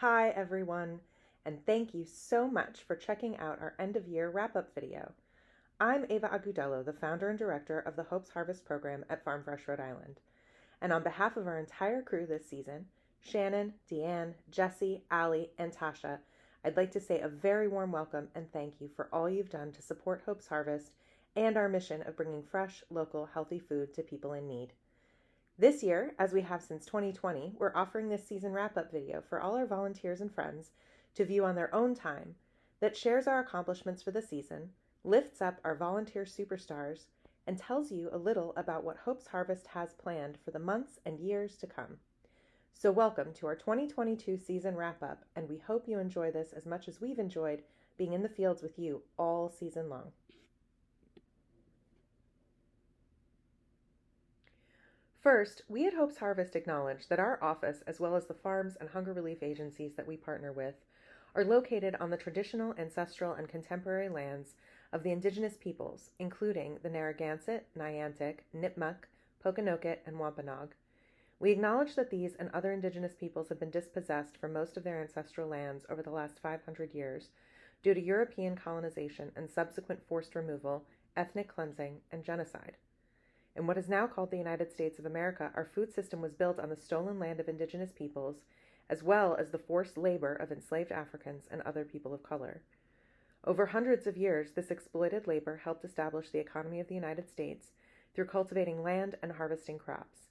Hi everyone, and thank you so much for checking out our end of year wrap up video. I'm Ava Agudelo, the founder and director of the Hope's Harvest program at Farm Fresh Rhode Island. And on behalf of our entire crew this season, Shannon, Deanne, Jesse, Allie, and Tasha, I'd like to say a very warm welcome and thank you for all you've done to support Hope's Harvest and our mission of bringing fresh, local, healthy food to people in need. This year, as we have since 2020, we're offering this season wrap-up video for all our volunteers and friends to view on their own time that shares our accomplishments for the season, lifts up our volunteer superstars, and tells you a little about what Hope's Harvest has planned for the months and years to come. So welcome to our 2022 season wrap-up, and we hope you enjoy this as much as we've enjoyed being in the fields with you all season long. First, we at Hope's Harvest acknowledge that our office, as well as the farms and hunger relief agencies that we partner with, are located on the traditional, ancestral, and contemporary lands of the indigenous peoples, including the Narragansett, Niantic, Nipmuc, Pokanoket, and Wampanoag. We acknowledge that these and other indigenous peoples have been dispossessed from most of their ancestral lands over the last 500 years due to European colonization and subsequent forced removal, ethnic cleansing, and genocide. In what is now called the United States of America, our food system was built on the stolen land of indigenous peoples, as well as the forced labor of enslaved Africans and other people of color. Over hundreds of years, this exploited labor helped establish the economy of the United States through cultivating land and harvesting crops.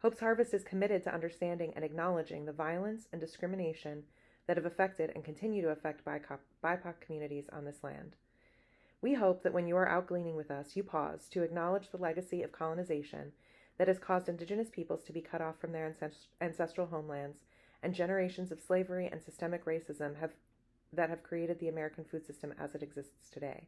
Hope's Harvest is committed to understanding and acknowledging the violence and discrimination that have affected and continue to affect BIPOC communities on this land. We hope that when you are out gleaning with us, you pause to acknowledge the legacy of colonization that has caused indigenous peoples to be cut off from their ancestral homelands and generations of slavery and systemic racism that have created the American food system as it exists today.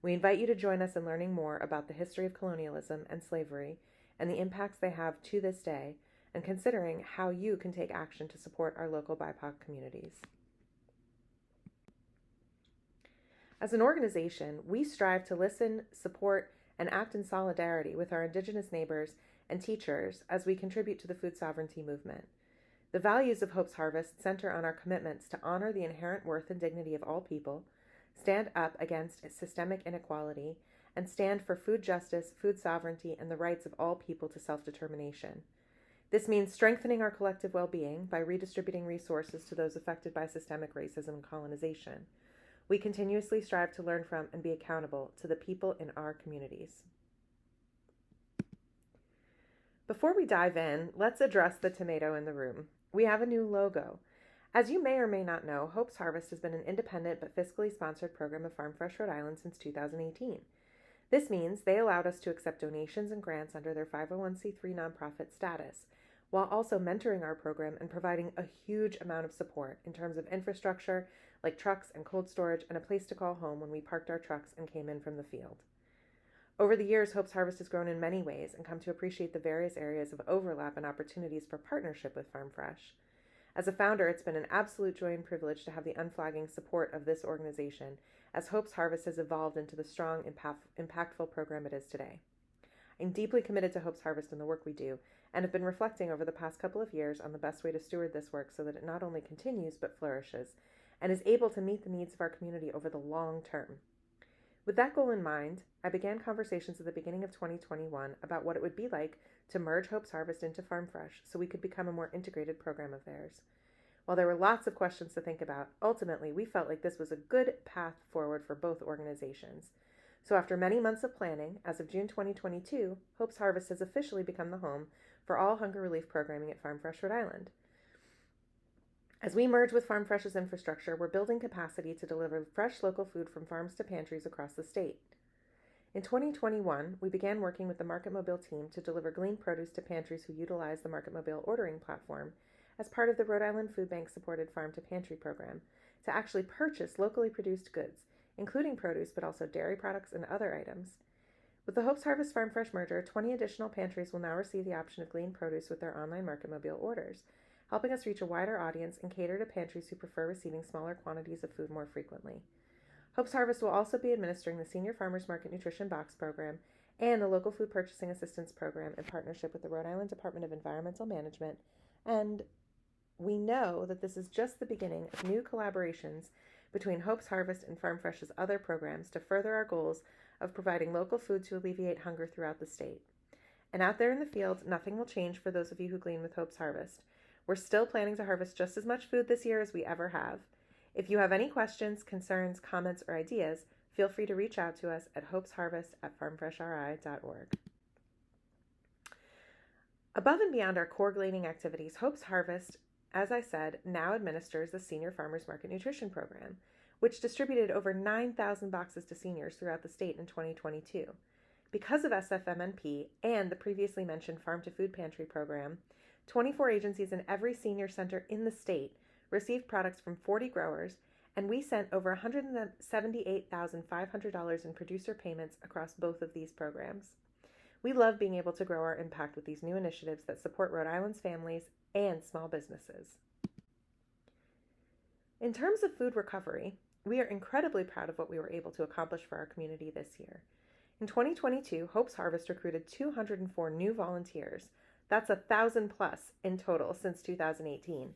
We invite you to join us in learning more about the history of colonialism and slavery and the impacts they have to this day, and considering how you can take action to support our local BIPOC communities. As an organization, we strive to listen, support, and act in solidarity with our Indigenous neighbors and teachers as we contribute to the food sovereignty movement. The values of Hope's Harvest center on our commitments to honor the inherent worth and dignity of all people, stand up against systemic inequality, and stand for food justice, food sovereignty, and the rights of all people to self-determination. This means strengthening our collective well-being by redistributing resources to those affected by systemic racism and colonization. We continuously strive to learn from and be accountable to the people in our communities. Before we dive in, let's address the tomato in the room. We have a new logo. As you may or may not know, Hope's Harvest has been an independent but fiscally sponsored program of Farm Fresh Rhode Island since 2018. This means they allowed us to accept donations and grants under their 501c3 nonprofit status, while also mentoring our program and providing a huge amount of support in terms of infrastructure like trucks and cold storage and a place to call home when we parked our trucks and came in from the field. Over the years, Hope's Harvest has grown in many ways and come to appreciate the various areas of overlap and opportunities for partnership with Farm Fresh. As a founder, it's been an absolute joy and privilege to have the unflagging support of this organization as Hope's Harvest has evolved into the strong, impactful program it is today. I'm deeply committed to Hope's Harvest and the work we do, and have been reflecting over the past couple of years on the best way to steward this work so that it not only continues but flourishes, and is able to meet the needs of our community over the long term. With that goal in mind, I began conversations at the beginning of 2021 about what it would be like to merge Hope's Harvest into Farm Fresh so we could become a more integrated program of theirs. While there were lots of questions to think about, ultimately we felt like this was a good path forward for both organizations. So after many months of planning, as of June 2022, Hope's Harvest has officially become the home for all hunger relief programming at Farm Fresh Rhode Island. As we merge with Farm Fresh's infrastructure, we're building capacity to deliver fresh local food from farms to pantries across the state. In 2021, we began working with the Market Mobile team to deliver gleaned produce to pantries who utilize the Market Mobile ordering platform as part of the Rhode Island Food Bank-supported Farm to Pantry program to actually purchase locally produced goods, including produce but also dairy products and other items. With the Hope's Harvest Farm Fresh merger, 20 additional pantries will now receive the option of gleaned produce with their online Market Mobile orders, helping us reach a wider audience and cater to pantries who prefer receiving smaller quantities of food more frequently. Hope's Harvest will also be administering the Senior Farmers Market Nutrition Box Program and the Local Food Purchasing Assistance Program in partnership with the Rhode Island Department of Environmental Management and we know that this is just the beginning of new collaborations between Hope's Harvest and Farm Fresh's other programs to further our goals of providing local food to alleviate hunger throughout the state. And out there in the field, nothing will change for those of you who glean with Hope's Harvest. We're still planning to harvest just as much food this year as we ever have. If you have any questions, concerns, comments, or ideas, feel free to reach out to us at hopesharvest@farmfreshri.org. Above and beyond our core gleaning activities, Hope's Harvest, as I said, now administers the Senior Farmers Market Nutrition Program, which distributed over 9,000 boxes to seniors throughout the state in 2022. Because of SFMNP and the previously mentioned Farm to Food Pantry program, 24 agencies in every senior center in the state received products from 40 growers, and we sent over $178,500 in producer payments across both of these programs. We love being able to grow our impact with these new initiatives that support Rhode Island's families and small businesses. In terms of food recovery, we are incredibly proud of what we were able to accomplish for our community this year. In 2022, Hope's Harvest recruited 204 new volunteers. That's 1,000 plus in total since 2018,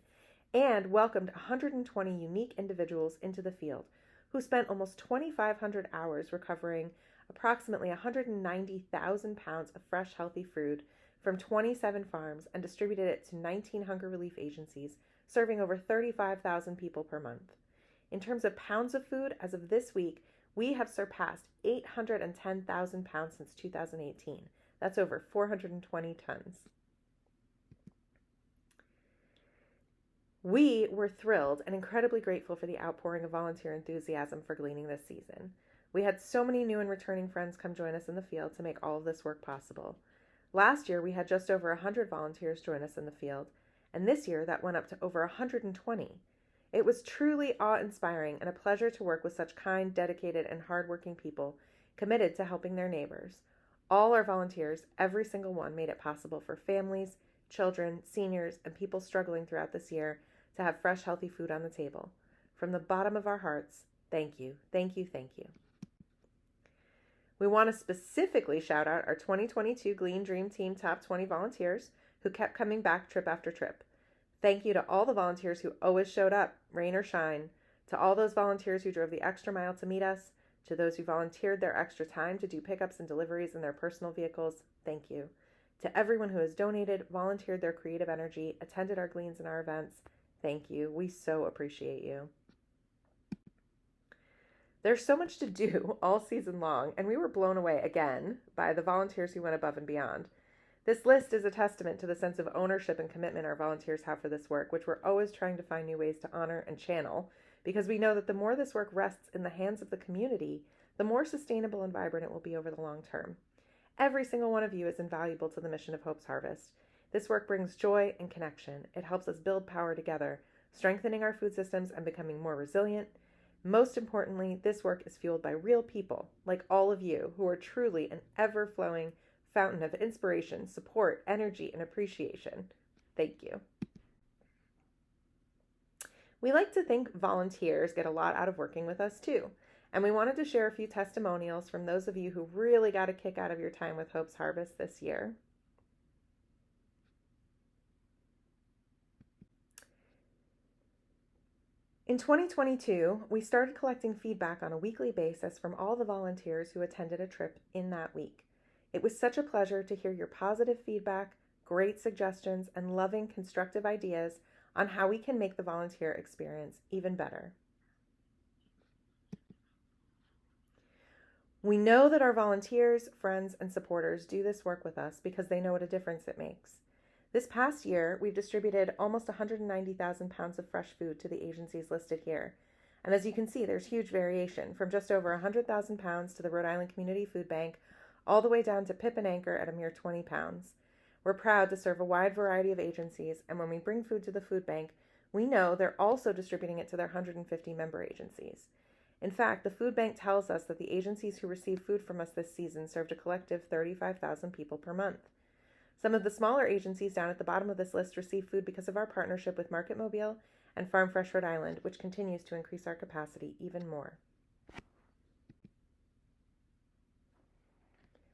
and welcomed 120 unique individuals into the field who spent almost 2,500 hours recovering approximately 190,000 pounds of fresh, healthy food from 27 farms and distributed it to 19 hunger relief agencies, serving over 35,000 people per month. In terms of pounds of food, as of this week, we have surpassed 810,000 pounds since 2018. That's over 420 tons. We were thrilled and incredibly grateful for the outpouring of volunteer enthusiasm for gleaning this season. We had so many new and returning friends come join us in the field to make all of this work possible. Last year, we had just over 100 volunteers join us in the field, and this year that went up to over 120. It was truly awe-inspiring and a pleasure to work with such kind, dedicated, and hardworking people committed to helping their neighbors. All our volunteers, every single one, made it possible for families, children, seniors, and people struggling throughout this year to have fresh, healthy food on the table. From the bottom of our hearts, thank you, thank you, thank you. We want to specifically shout out our 2022 Glean Dream Team Top 20 volunteers who kept coming back trip after trip. Thank you to all the volunteers who always showed up, rain or shine, to all those volunteers who drove the extra mile to meet us, to those who volunteered their extra time to do pickups and deliveries in their personal vehicles, thank you. To everyone who has donated, volunteered their creative energy, attended our gleans and our events, thank you. We so appreciate you. There's so much to do all season long, and we were blown away again by the volunteers who went above and beyond. This list is a testament to the sense of ownership and commitment our volunteers have for this work, which we're always trying to find new ways to honor and channel, because we know that the more this work rests in the hands of the community, the more sustainable and vibrant it will be over the long term. Every single one of you is invaluable to the mission of Hope's Harvest. This work brings joy and connection. It helps us build power together, strengthening our food systems and becoming more resilient. Most importantly, this work is fueled by real people, like all of you, who are truly an ever-flowing fountain of inspiration, support, energy, and appreciation. Thank you. We like to think volunteers get a lot out of working with us too, and we wanted to share a few testimonials from those of you who really got a kick out of your time with Hope's Harvest this year. In 2022, we started collecting feedback on a weekly basis from all the volunteers who attended a trip in that week. It was such a pleasure to hear your positive feedback, great suggestions, and loving, constructive ideas on how we can make the volunteer experience even better. We know that our volunteers, friends, and supporters do this work with us because they know what a difference it makes. This past year, we've distributed almost 190,000 pounds of fresh food to the agencies listed here. And as you can see, there's huge variation from just over 100,000 pounds to the Rhode Island Community Food Bank, all the way down to Pip and Anchor at a mere 20 pounds. We're proud to serve a wide variety of agencies, and when we bring food to the food bank, we know they're also distributing it to their 150 member agencies. In fact, the food bank tells us that the agencies who receive food from us this season served a collective 35,000 people per month. Some of the smaller agencies down at the bottom of this list receive food because of our partnership with Market Mobile and Farm Fresh Rhode Island, which continues to increase our capacity even more.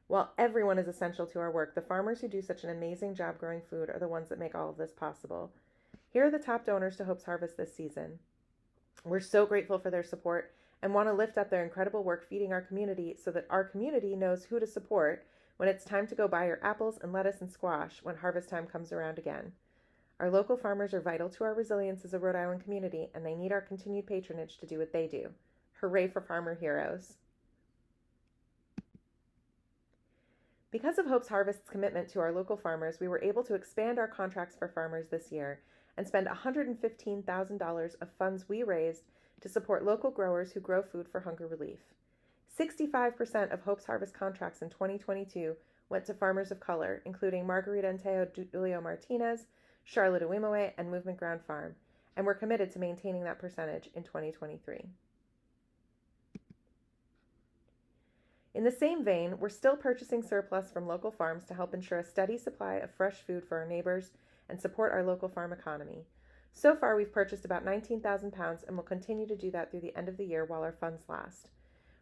While everyone is essential to our work, the farmers who do such an amazing job growing food are the ones that make all of this possible. Here are the top donors to Hope's Harvest this season. We're so grateful for their support and want to lift up their incredible work feeding our community so that our community knows who to support when it's time to go buy your apples and lettuce and squash when harvest time comes around again. Our local farmers are vital to our resilience as a Rhode Island community, and they need our continued patronage to do what they do. Hooray for farmer heroes. Because of Hope's Harvest's commitment to our local farmers, we were able to expand our contracts for farmers this year and spend $115,000 of funds we raised to support local growers who grow food for hunger relief. 65% of Hope's Harvest contracts in 2022 went to farmers of color, including Margarita and Teo Julio Martinez, Charlotte Uwimoe, and Movement Ground Farm, and we're committed to maintaining that percentage in 2023. In the same vein, we're still purchasing surplus from local farms to help ensure a steady supply of fresh food for our neighbors and support our local farm economy. So far, we've purchased about 19,000 pounds and will continue to do that through the end of the year while our funds last.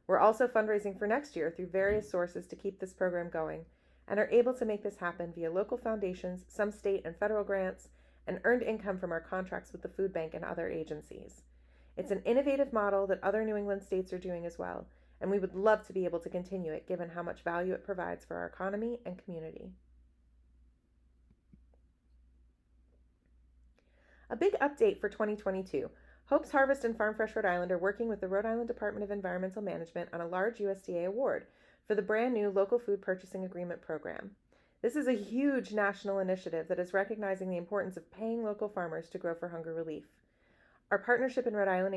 We're also fundraising for next year through various sources to keep this program going, and are able to make this happen via local foundations, some state and federal grants, and earned income from our contracts with the food bank and other agencies. It's an innovative model that other New England states are doing as well, and we would love to be able to continue it given how much value it provides for our economy and community. A big update for 2022. Hope's Harvest and Farm Fresh Rhode Island are working with the Rhode Island Department of Environmental Management on a large USDA award for the brand new Local Food Purchasing Agreement program. This is a huge national initiative that is recognizing the importance of paying local farmers to grow for hunger relief. Our partnership in Rhode Island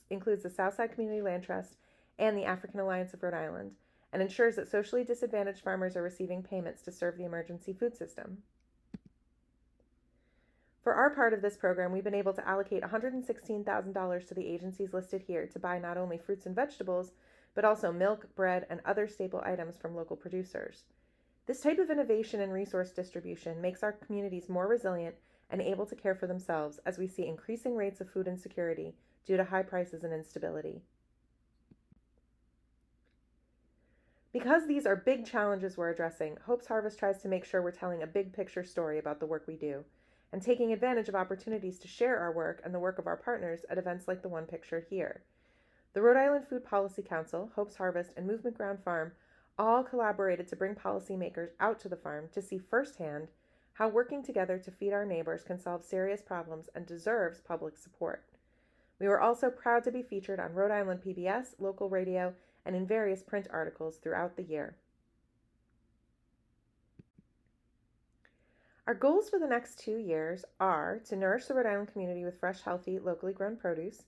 includes the Southside Community Land Trust and the African Alliance of Rhode Island, and ensures that socially disadvantaged farmers are receiving payments to serve the emergency food system. For our part of this program, we've been able to allocate $116,000 to the agencies listed here to buy not only fruits and vegetables, but also milk, bread, and other staple items from local producers. This type of innovation and resource distribution makes our communities more resilient and able to care for themselves as we see increasing rates of food insecurity due to high prices and instability. Because these are big challenges we're addressing, Hope's Harvest tries to make sure we're telling a big picture story about the work we do, and taking advantage of opportunities to share our work and the work of our partners at events like the one pictured here. The Rhode Island Food Policy Council, Hope's Harvest, and Movement Ground Farm all collaborated to bring policymakers out to the farm to see firsthand how working together to feed our neighbors can solve serious problems and deserves public support. We were also proud to be featured on Rhode Island PBS, local radio, and in various print articles throughout the year. Our goals for the next 2 years are to nourish the Rhode Island community with fresh, healthy, locally grown produce,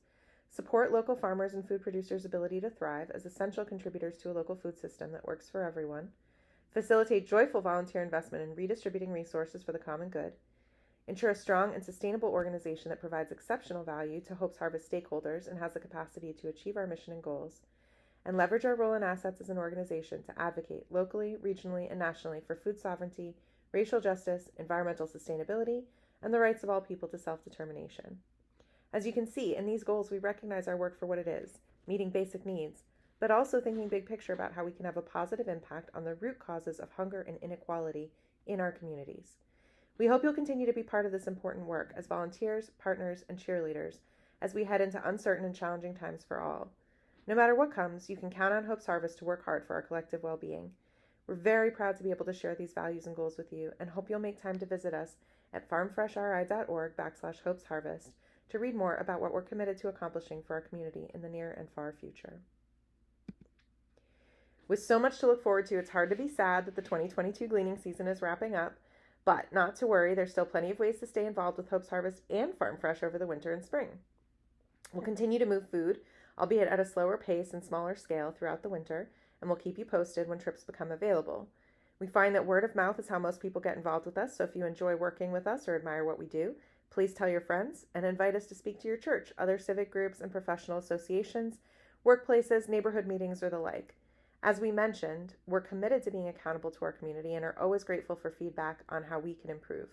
support local farmers and food producers' ability to thrive as essential contributors to a local food system that works for everyone, facilitate joyful volunteer investment in redistributing resources for the common good, ensure a strong and sustainable organization that provides exceptional value to Hope's Harvest stakeholders and has the capacity to achieve our mission and goals, and leverage our role and assets as an organization to advocate locally, regionally, and nationally for food sovereignty, racial justice, environmental sustainability, and the rights of all people to self-determination. As you can see, in these goals, we recognize our work for what it is, meeting basic needs, but also thinking big picture about how we can have a positive impact on the root causes of hunger and inequality in our communities. We hope you'll continue to be part of this important work as volunteers, partners, and cheerleaders as we head into uncertain and challenging times for all. No matter what comes, you can count on Hope's Harvest to work hard for our collective well-being. We're very proud to be able to share these values and goals with you, and hope you'll make time to visit us at farmfreshri.org/Hope's Harvest to read more about what we're committed to accomplishing for our community in the near and far future. With so much to look forward to, it's hard to be sad that the 2022 gleaning season is wrapping up, but not to worry, there's still plenty of ways to stay involved with Hope's Harvest and Farm Fresh over the winter and spring. We'll continue to move food, albeit at a slower pace and smaller scale throughout the winter, and we'll keep you posted when trips become available. We find that word of mouth is how most people get involved with us, so if you enjoy working with us or admire what we do, please tell your friends and invite us to speak to your church, other civic groups and professional associations, workplaces, neighborhood meetings, or the like. As we mentioned, we're committed to being accountable to our community and are always grateful for feedback on how we can improve.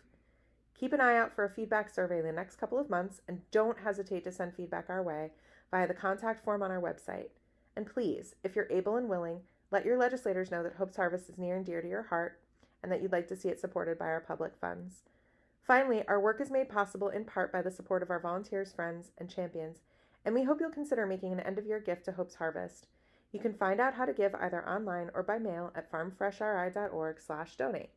Keep an eye out for a feedback survey in the next couple of months, and don't hesitate to send feedback our way via the contact form on our website. And please, if you're able and willing, let your legislators know that Hope's Harvest is near and dear to your heart and that you'd like to see it supported by our public funds. Finally, our work is made possible in part by the support of our volunteers, friends, and champions, and we hope you'll consider making an end-of-year gift to Hope's Harvest. You can find out how to give either online or by mail at farmfreshri.org/donate.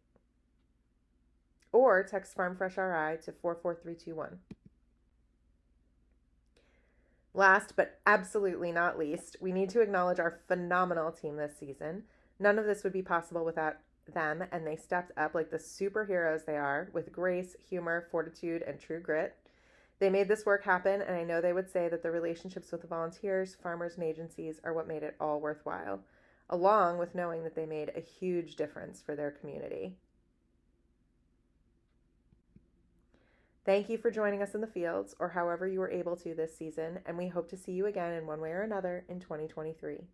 Or text FarmFreshRI to 44321. Last but absolutely not least, we need to acknowledge our phenomenal team this season. None of this would be possible without them, and they stepped up like the superheroes they are, with grace, humor, fortitude, and true grit. They made this work happen, and I know they would say that the relationships with the volunteers, farmers, and agencies are what made it all worthwhile, along with knowing that they made a huge difference for their community. Thank you for joining us in the fields, or however you were able to this season, and we hope to see you again in one way or another in 2023.